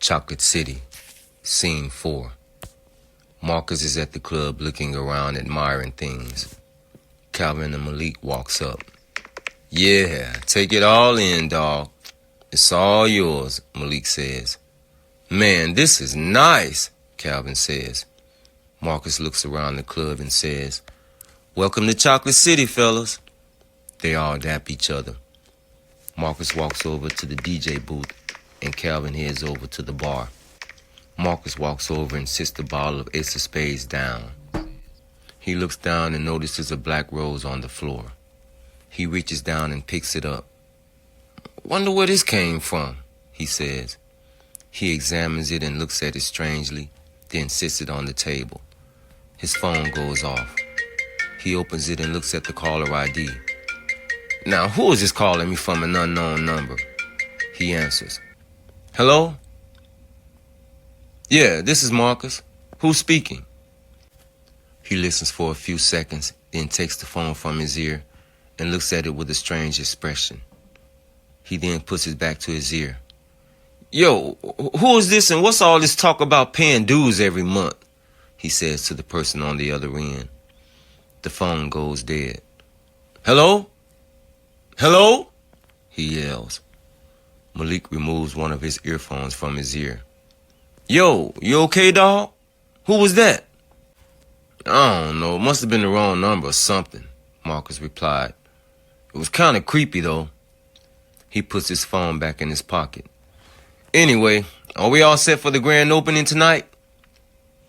Chocolate City, Scene 4. Marcus is at the club looking around, admiring things. Calvin and Malik walks up. "Yeah, take it all in, dawg. It's all yours," Malik says. "Man, this is nice," Calvin says. Marcus looks around the club and says, "Welcome to Chocolate City, fellas." They all dap each other. Marcus walks over to the DJ booth and Calvin heads over to the bar. Marcus walks over and sits the bottle of Ace of Spades down. He looks down and notices a black rose on the floor. He reaches down and picks it up. "Wonder where this came from," he says. He examines it and looks at it strangely, then sits it on the table. His phone goes off. He opens it and looks at the caller ID. "Now, who is this calling me from an unknown number?" He answers. "Hello? Yeah, this is Marcus. Who's speaking?" He listens for a few seconds, then takes the phone from his ear and looks at it with a strange expression. He then puts it back to his ear. "Yo, who is this and what's all this talk about paying dues every month?" he says to the person on the other end. The phone goes dead. "Hello? Hello?" he yells. Malik removes one of his earphones from his ear. "Yo, you okay, dawg? Who was that?" "I don't know. It must have been the wrong number or something," Marcus replied. "It was kind of creepy, though." He puts his phone back in his pocket. "Anyway, are we all set for the grand opening tonight?"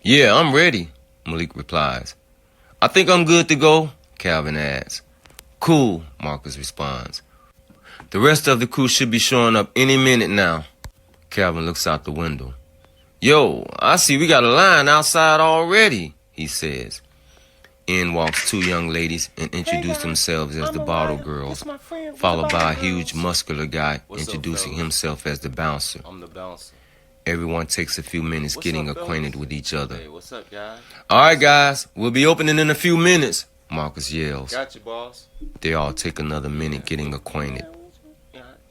"Yeah, I'm ready," Malik replies. "I think I'm good to go," Calvin adds. "Cool," Marcus responds. "The rest of the crew should be showing up any minute now." Calvin looks out the window. "Yo, I see we got a line outside already," he says. In walks two young ladies and introduce themselves as the Bottle Girls, followed by a huge muscular guy introducing himself as the bouncer. I'm the bouncer. Everyone takes a few minutes getting acquainted with each other. Hey, what's up, guys? "All right, guys, we'll be opening in a few minutes," Marcus yells. Got you, boss. They all take another minute getting acquainted,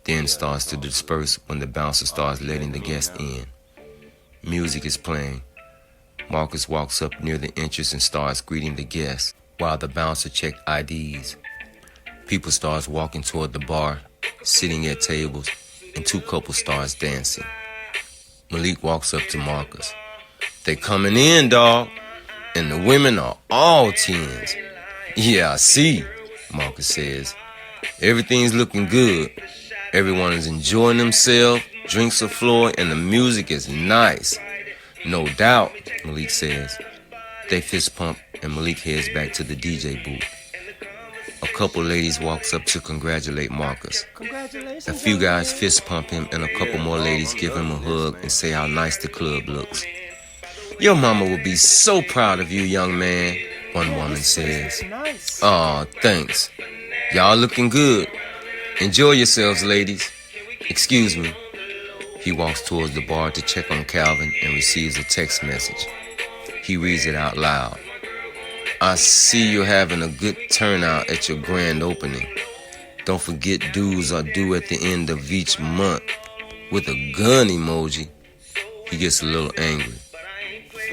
then starts to disperse when the bouncer starts letting the guests in. Music is playing. Marcus walks up near the entrance and starts greeting the guests, while the bouncer checks IDs. People starts walking toward the bar, sitting at tables, and two couples starts dancing. Malik walks up to Marcus. "They coming in, dawg, and the women are all 10s. "Yeah, I see," Marcus says. "Everything's looking good. Everyone is enjoying themselves, drinks are flowing, and the music is nice." "No doubt," Malik says. They fist pump, and Malik heads back to the DJ booth. A couple ladies walks up to congratulate Marcus. A few guys fist pump him, and a couple more ladies give him a hug and say how nice the club looks. "Your mama will be so proud of you, young man," one woman says. "Aw, thanks. Y'all looking good. Enjoy yourselves, ladies. Excuse me." He walks towards the bar to check on Calvin and receives a text message. He reads it out loud. "I see you're having a good turnout at your grand opening. Don't forget dues are due at the end of each month," with a gun emoji. He gets a little angry.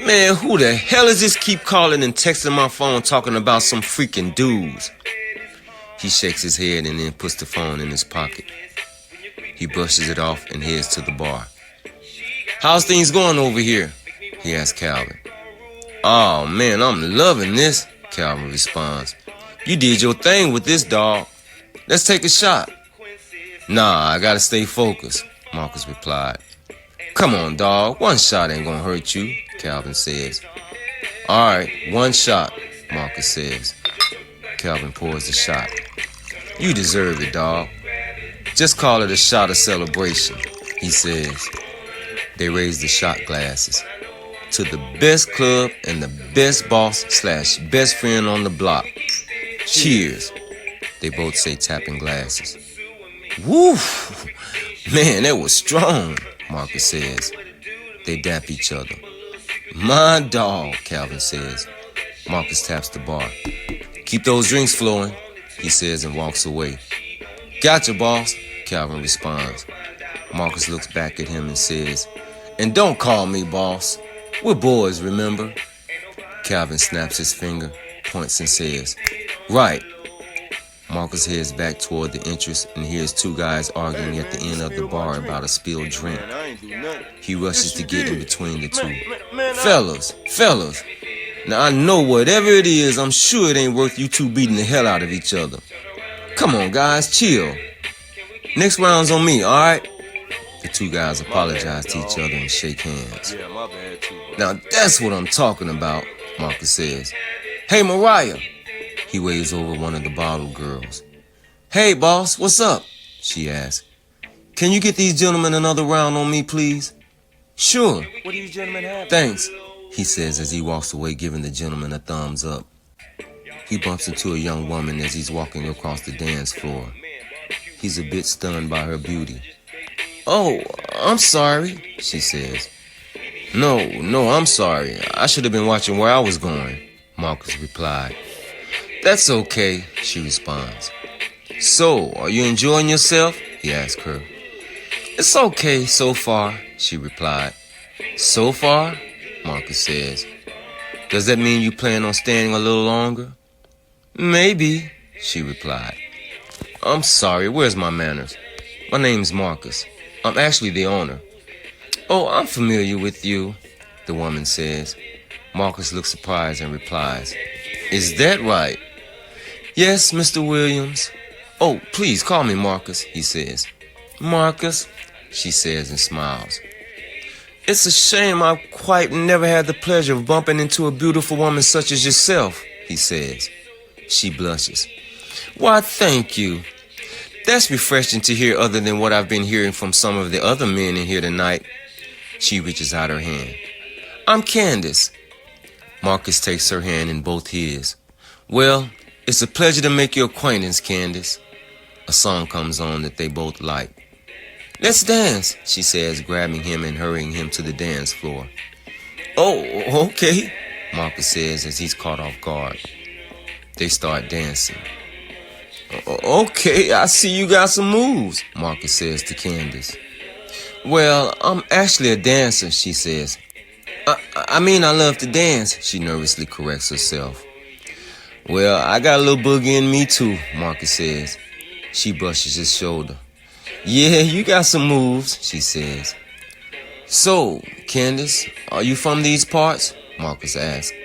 "Man, who the hell is this keep calling and texting my phone talking about some freaking dues?" He shakes his head and then puts the phone in his pocket. He brushes it off and heads to the bar. "How's things going over here?" he asks Calvin. "Oh, man, I'm loving this," Calvin responds. "You did your thing with this, dog. Let's take a shot." "Nah, I gotta stay focused," Marcus replied. "Come on, dog. One shot ain't gonna hurt you," Calvin says. "All right, one shot," Marcus says. Calvin pours the shot. "You deserve it, dog. Just call it a shot of celebration," he says. They raise the shot glasses. "To the best club and the best boss / best friend on the block. Cheers," they both say, tapping glasses. "Woo! Man, that was strong," Marcus says. They dap each other. "My dog," Calvin says. Marcus taps the bar. "Keep those drinks flowing," he says and walks away. "Gotcha, boss," Calvin responds. Marcus looks back at him and says, And don't call me boss. We're boys, remember? Calvin snaps his finger, points and says, right. Marcus heads back toward the entrance and hears two guys arguing at the end of the bar about a spilled drink. He rushes to get in between the two. Fellas. Now I know whatever it is, I'm sure it ain't worth you two beating the hell out of each other. Come on, guys, chill. Next round's on me, alright? The two guys apologize to each other and shake hands. Now that's what I'm talking about, Marcus says. Hey, Mariah. He waves over one of the bottle girls. Hey, boss, what's up? She asks. Can you get these gentlemen another round on me, please? Sure. What do you gentlemen have? Thanks, he says as he walks away, giving the gentleman a thumbs up. He bumps into a young woman as he's walking across the dance floor. He's a bit stunned by her beauty. Oh, I'm sorry, she says. No, I'm sorry. I should have been watching where I was going, Marcus replied. That's okay, she responds. So, are you enjoying yourself? He asked her. It's okay so far, she replied. So far? Marcus says. Does that mean you plan on staying a little longer? Maybe, she replied. I'm sorry, where's my manners? My name's Marcus. I'm actually the owner. Oh, I'm familiar with you, the woman says. Marcus looks surprised and replies, Is that right? Yes, Mr. Williams. Oh, please call me Marcus, he says. Marcus, she says and smiles. It's a shame I've quite never had the pleasure of bumping into a beautiful woman such as yourself, he says. She blushes. Why, thank you. That's refreshing to hear other than what I've been hearing from some of the other men in here tonight. She reaches out her hand. I'm Candace. Marcus takes her hand in both his. Well, it's a pleasure to make your acquaintance, Candace. A song comes on that they both like. Let's dance, she says, grabbing him and hurrying him to the dance floor. Oh, okay, Marcus says as he's caught off guard. They start dancing. Okay, I see you got some moves, Marcus says to Candace. Well, I'm actually a dancer, she says. I mean, I love to dance, she nervously corrects herself. Well, I got a little boogie in me too, Marcus says. She brushes his shoulder. Yeah, you got some moves, she says. So, Candace, are you from these parts? Marcus asks.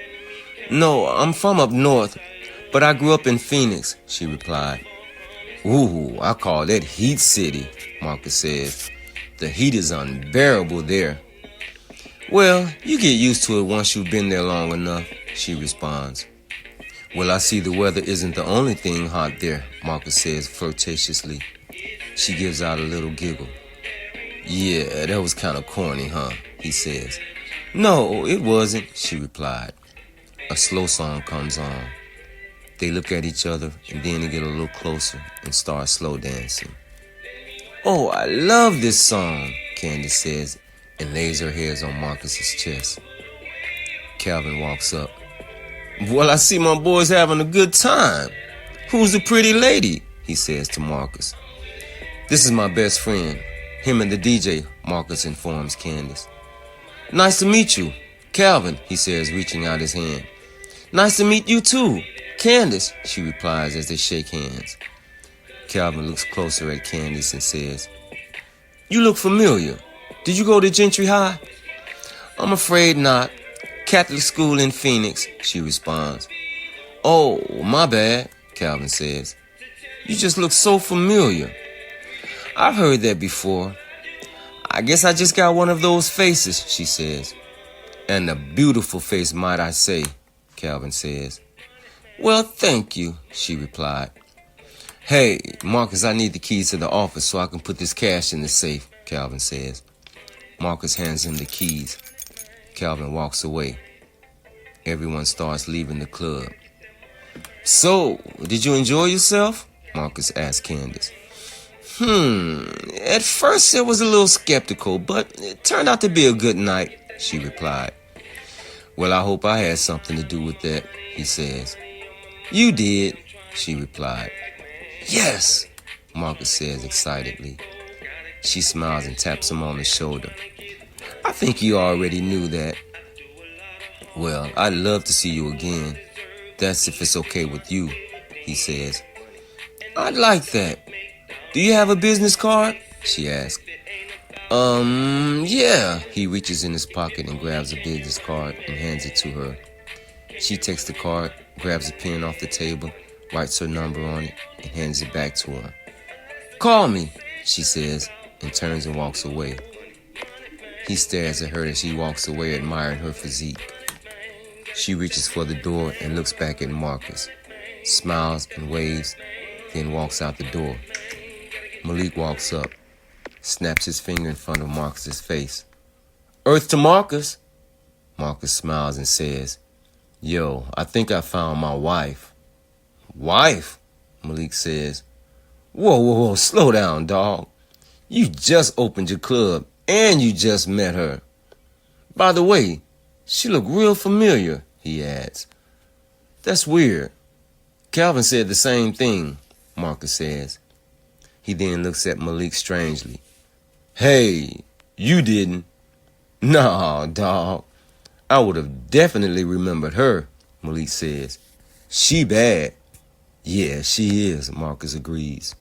No, I'm from up north, but I grew up in Phoenix, she replied. Ooh, I call that Heat City, Marcus says. The heat is unbearable there. Well, you get used to it once you've been there long enough, she responds. Well, I see the weather isn't the only thing hot there, Marcus says flirtatiously. She gives out a little giggle. Yeah, that was kind of corny, huh? He says. No, it wasn't, she replied. A slow song comes on. They look at each other and then they get a little closer and start slow dancing. Oh, I love this song, Candace says and lays her hands on Marcus's chest. Calvin walks up. Well, I see my boy's having a good time. Who's the pretty lady? He says to Marcus. This is my best friend. Him and the DJ, Marcus informs Candace. Nice to meet you. Calvin, he says, reaching out his hand. Nice to meet you too. Candace, she replies as they shake hands. Calvin looks closer at Candace and says, You look familiar. Did you go to Gentry High? I'm afraid not. Catholic school in Phoenix, she responds. Oh, my bad, Calvin says. You just look so familiar. I've heard that before. I guess I just got one of those faces, she says. And a beautiful face, might I say, Calvin says. Well, thank you, she replied. Hey, Marcus, I need the keys to the office so I can put this cash in the safe, Calvin says. Marcus hands him the keys. Calvin walks away. Everyone starts leaving the club. So, did you enjoy yourself? Marcus asked Candace. At first it was a little skeptical, but it turned out to be a good night, she replied. Well, I hope I had something to do with that, he says. You did, she replied. Yes, Marcus says excitedly. She smiles and taps him on the shoulder. I think you already knew that. Well, I'd love to see you again. That's if it's okay with you, he says. I'd like that. Do you have a business card? She asks. Yeah. He reaches in his pocket and grabs a business card and hands it to her. She takes the card, grabs a pen off the table, writes her number on it, and hands it back to him. Call me, she says, and turns and walks away. He stares at her as she walks away, admiring her physique. She reaches for the door and looks back at Marcus, smiles and waves, then walks out the door. Malik walks up, snaps his finger in front of Marcus's face. Earth to Marcus. Marcus smiles and says, Yo, I think I found my wife. Wife? Malik says. Whoa, slow down, dog. You just opened your club and you just met her. By the way, she looked real familiar, he adds. That's weird. Calvin said the same thing, Marcus says. He then looks at Malik strangely. Hey, you didn't. Nah, dog. I would have definitely remembered her, Malik says. She bad. Yeah, she is, Marcus agrees.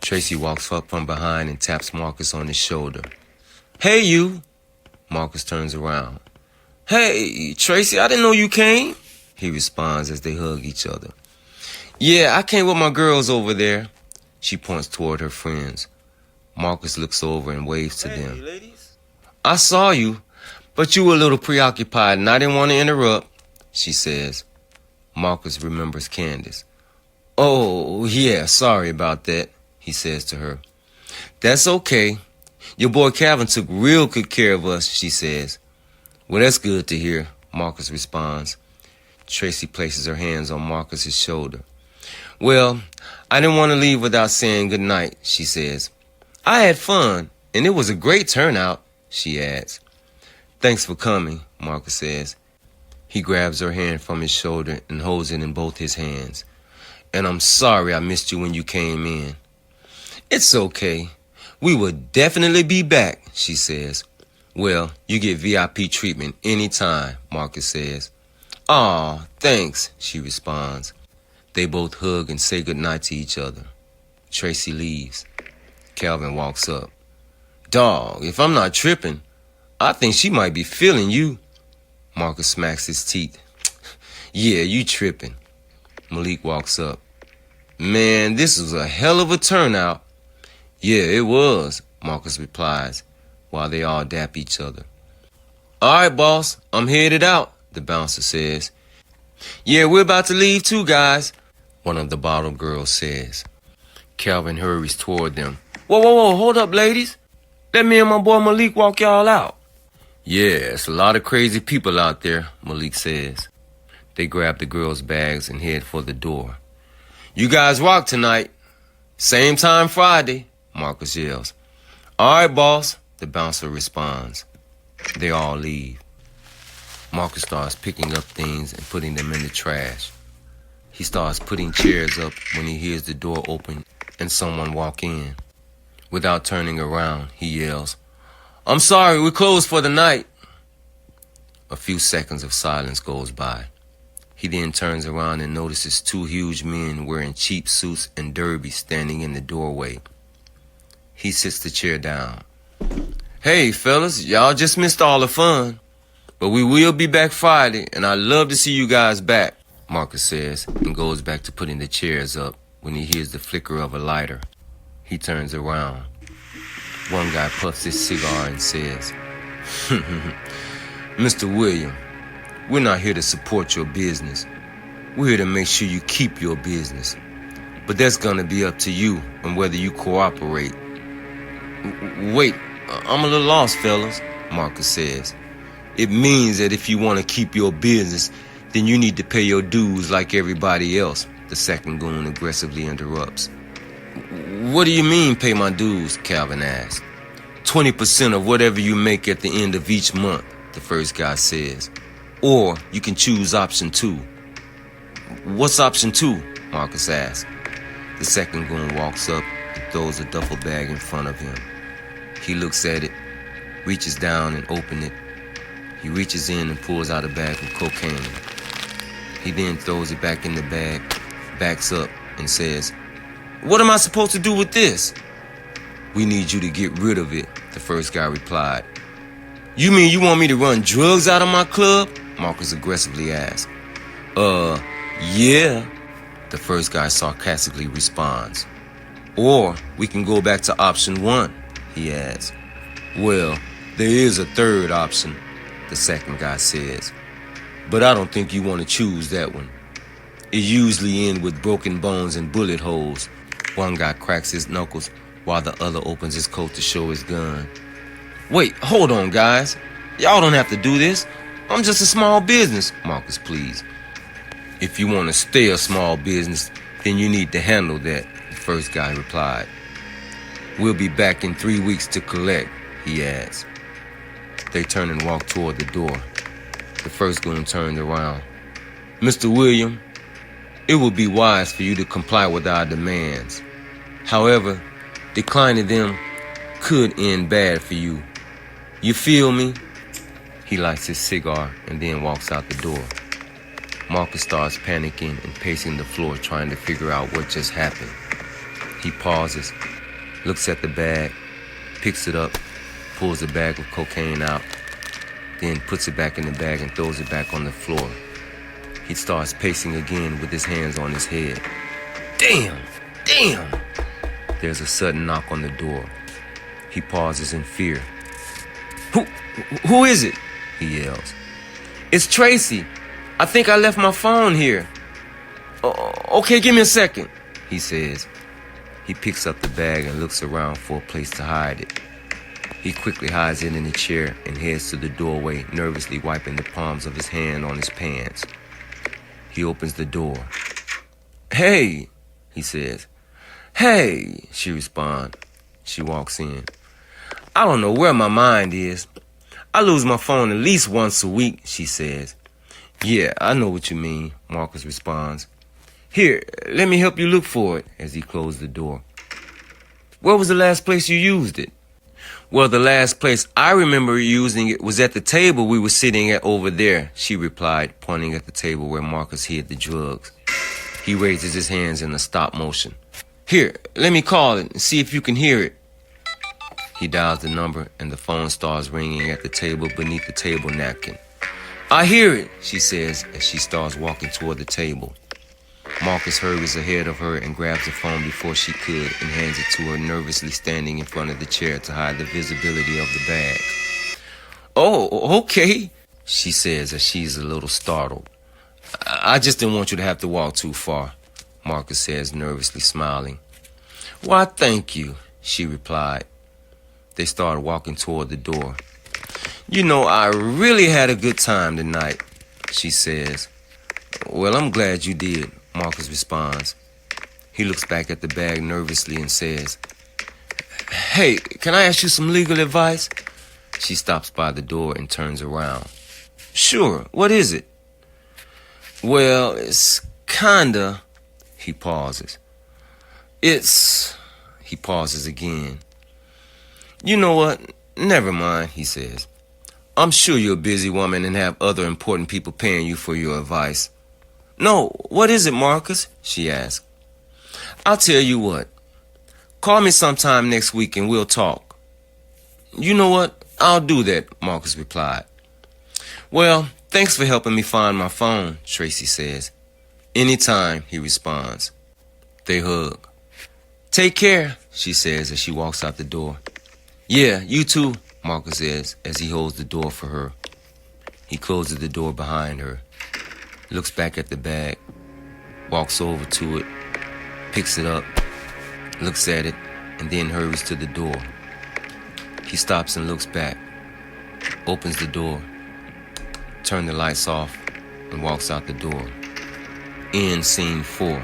Tracy walks up from behind and taps Marcus on his shoulder. Hey, you. Marcus turns around. Hey, Tracy, I didn't know you came, he responds as they hug each other. Yeah, I came with my girls over there. She points toward her friends. Marcus looks over and waves to them. Ladies. I saw you, but you were a little preoccupied and I didn't want to interrupt, she says. Marcus remembers Candace. Oh, yeah, sorry about that, he says to her. That's okay. Your boy Calvin took real good care of us, she says. Well, that's good to hear, Marcus responds. Tracy places her hands on Marcus's shoulder. Well, I didn't want to leave without saying good night, she says. I had fun, and it was a great turnout, she adds. Thanks for coming, Marcus says. He grabs her hand from his shoulder and holds it in both his hands. And I'm sorry I missed you when you came in. It's okay. We will definitely be back, she says. Well, you get VIP treatment anytime, Marcus says. Aw, thanks, she responds. They both hug and say goodnight to each other. Tracy leaves. Calvin walks up. Dog, if I'm not tripping, I think she might be feeling you. Marcus smacks his teeth. Yeah, you tripping. Malik walks up. Man, this was a hell of a turnout. Yeah, it was, Marcus replies, while they all dap each other. All right, boss, I'm headed out, the bouncer says. Yeah, we're about to leave too, guys, one of the bottle girls says. Calvin hurries toward them. Whoa, hold up, ladies. Let me and my boy Malik walk y'all out. Yeah, it's a lot of crazy people out there, Malik says. They grab the girls' bags and head for the door. You guys rock tonight. Same time Friday, Marcus yells. All right, boss, the bouncer responds. They all leave. Marcus starts picking up things and putting them in the trash. He starts putting chairs up when he hears the door open and someone walk in. Without turning around, he yells, I'm sorry, we're closed for the night. A few seconds of silence goes by. He then turns around and notices two huge men wearing cheap suits and derbies standing in the doorway. He sits the chair down. Hey, fellas, y'all just missed all the fun. But we will be back Friday, and I'd love to see you guys back, Marcus says, and goes back to putting the chairs up when he hears the flicker of a lighter. He turns around. One guy puffs his cigar and says, Mr. William, we're not here to support your business. We're here to make sure you keep your business. But that's gonna be up to you and whether you cooperate. Wait, I'm a little lost, fellas, Marcus says. It means that if you want to keep your business, then you need to pay your dues like everybody else, the second goon aggressively interrupts. What do you mean, pay my dues? Calvin asks. 20% of whatever you make at the end of each month, the first guy says. Or you can choose option 2. What's option 2? Marcus asks. The second goon walks up and throws a duffel bag in front of him. He looks at it, reaches down and opens it. He reaches in and pulls out a bag of cocaine. He then throws it back in the bag, backs up, and says, "What am I supposed to do with this?" "We need you to get rid of it," the first guy replied. "You mean you want me to run drugs out of my club?" Marcus aggressively asked. Yeah, the first guy sarcastically responds. "Or we can go back to option one," he adds. "Well, there is a third option," the second guy says. "But I don't think you want to choose that one. It usually ends with broken bones and bullet holes." One guy cracks his knuckles while the other opens his coat to show his gun. "Wait, hold on, guys. Y'all don't have to do this. I'm just a small business," Marcus pleads. "If you want to stay a small business, then you need to handle that," the first guy replied. "We'll be back in 3 weeks to collect," he adds. They turn and walk toward the door. The first goon turned around. "Mr. William, it would be wise for you to comply with our demands. However, declining them could end bad for you. You feel me?" He lights his cigar and then walks out the door. Marcus starts panicking and pacing the floor, trying to figure out what just happened. He pauses, looks at the bag, picks it up, pulls a bag of cocaine out, then puts it back in the bag and throws it back on the floor. He starts pacing again with his hands on his head. Damn! There's a sudden knock on the door. He pauses in fear. Who is it?" he yells. "It's Tracy. I think I left my phone here." Okay, give me a second," he says. He picks up the bag and looks around for a place to hide it. He quickly hides it in a chair and heads to the doorway, nervously wiping the palms of his hand on his pants. He opens the door. "Hey," he says. "Hey," she responds. She walks in. "I don't know where my mind is. I lose my phone at least once a week," she says. "Yeah, I know what you mean," Marcus responds. "Here, let me help you look for it," as he closed the door. "Where was the last place you used it?" "Well, the last place I remember using it was at the table we were sitting at over there," she replied, pointing at the table where Marcus hid the drugs. He raises his hands in a stop motion. "Here, let me call it and see if you can hear it." He dials the number and the phone starts ringing at the table beneath the table napkin. "I hear it," she says as she starts walking toward the table. Marcus hurries ahead of her and grabs the phone before she could and hands it to her, nervously standing in front of the chair to hide the visibility of the bag. "Oh, okay," she says as she's a little startled. I just didn't want you to have to walk too far," Marcus says, nervously smiling. "Why, thank you," she replied. They started walking toward the door. "You know, I really had a good time tonight," she says. "Well, I'm glad you did," Marcus responds. He looks back at the bag nervously and says, "Hey, can I ask you some legal advice?" She stops by the door and turns around. "Sure, what is it?" "Well, it's kinda..." He pauses. He pauses again. "You know what? Never mind," he says. "I'm sure you're a busy woman and have other important people paying you for your advice." "No, what is it, Marcus?" she asks. "I'll tell you what. Call me sometime next week and we'll talk." "You know what? I'll do that," Marcus replied. "Well, thanks for helping me find my phone," Tracy says. "Anytime," he responds. They hug. "Take care," she says as she walks out the door. "Yeah, you too," Marcus says as he holds the door for her. He closes the door behind her, looks back at the bag, walks over to it, picks it up, looks at it, and then hurries to the door. He stops and looks back, opens the door, turns the lights off, and walks out the door. End scene 4.